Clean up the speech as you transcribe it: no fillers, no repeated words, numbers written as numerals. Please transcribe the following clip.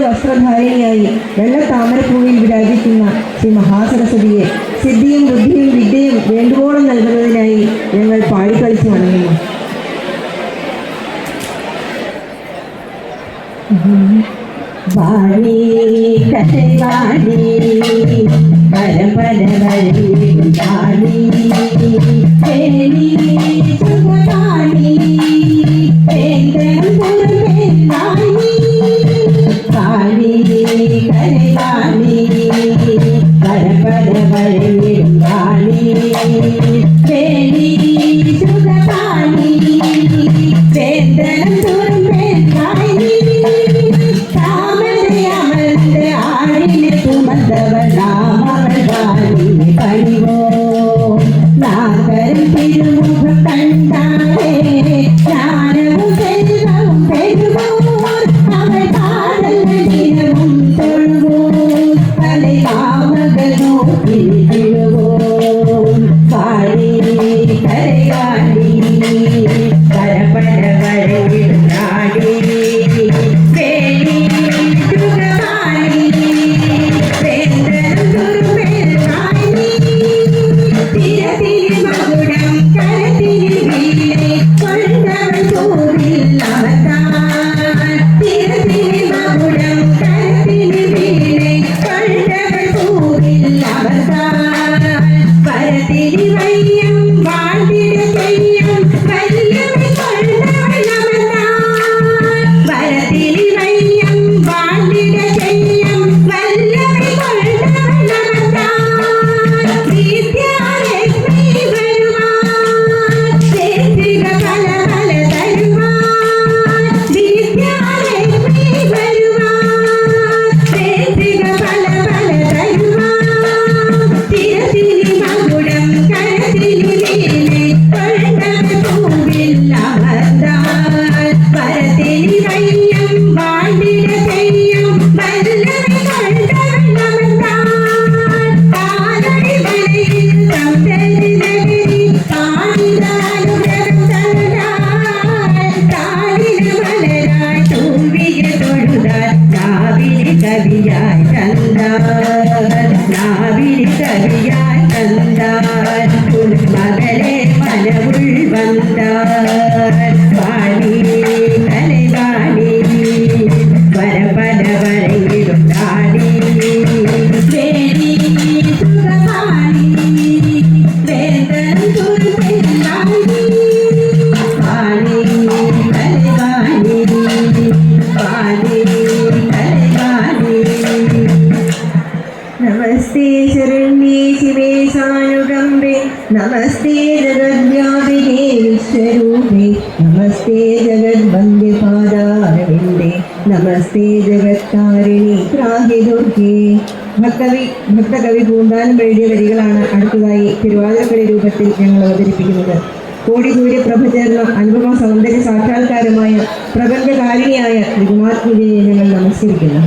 വസ്ത്രധാരിണിയായി വെള്ള താമരപ്പൂവിൽ വിരാജിക്കുന്ന ശ്രീ മഹാസരസ്വതിയെ സിദ്ധിയും ബുദ്ധിയും വിദ്യയും വേണ്ടുവോളം നൽകുന്നതിനായി ഞങ്ങൾ പാടിക്കളിച്ചു വണങ്ങുന്നു. വാണി കഥവാണി പരമ്പര വഴി സുഖവാണി വാണി കരവാണി പരമ്പര വഴി സുഖവാണി വേദനം തിരുമുഖം കണ്ടാലേ ജ്ഞാനവും സെൽവവും പെരുമോർ അവൾ പാദവും തൊഴുവോ തലേ കാമകൾ നോക്കി വിഴുവോ പാടി കരയാടി പരപര വഴിയാടി വേണി സുഖവാണി വേദനം തുറുമേൽ വാണി തിരതിരി മകുടം കരതിരി വീണെ കൊണ്ടവൾ പൂവിൽ അവതാർ തിരതിരി മകുടം കരതിരി വീണെ കൊണ്ടവൾ പൂവിൽ അവതാർ പരതിരി വയ്യം വാഴ്ത്തിട ചെയ്യും വല്യമി കൊണ്ടവൾ അവതാർ പരതിരി വയ്യം വാഴ്ത്തിട ചെയ്യും വല്യമി കൊണ്ടവൾ അവതാർ വിദ്യാലക്ഷ്മി വരുവാൻ ചേച്ചിക പല പല തരുവാൻ വിദ്യാലക്ഷ്മി വരുവാൻ ചേച്ചിക പല പല തരുവാൻ തിരതിരി മകുടം കരതിരി വീണെ കൊണ്ടവൾ പൂവിൽ അവതാർ പരതിരി വയ്യം വാഴ്ത്തിട ചെയ്യും വല്ലമി കൊണ്ടവൾ അവതാർ കാലടി വലയിൽ സൗന്ദര്യ നഗരി കാണിതാനുഗ്രഹം തന്നാൾ കാലിന് മലരായി തൂവിയ തൊഴുതാൽ നാവിന് കവിയായി തന്നാൾ നാവിന് കവിയായി തന്നാൾ മകളെ മനവുൾ വന്നാൾ വാണി കലവാണി പരപര വരയിടുന്നാടി വേണി സുഖവാണി വേദനം തുറുമേൽ വാണി വാണി നമസ്തേ ജഗദ്വ്യാപികേ വിശ്വരൂപേ നമസ്തേ ജഗദ്വന്ദ്യ പാദാരവിന്ദേ നമസ്തേ ജഗത്താരിണി ത്രാഹി ദുർഗേ. ഭക്തകവി പൂന്താനം എഴുതിയ വരികളാണ് അടുത്തതായി തിരുവാതിരക്കളി രൂപത്തിൽ ഞങ്ങൾ അവതരിപ്പിക്കുന്നത്. കോടി സൂര്യപ്രഭ ചേർന്ന അനുപമ സൗന്ദര്യ സാക്ഷാത്കാരമായ പ്രപഞ്ചകാരിണിയായ ത്രികുമാത്മികയെ ഞങ്ങൾ നമസ്കരിക്കുന്നു.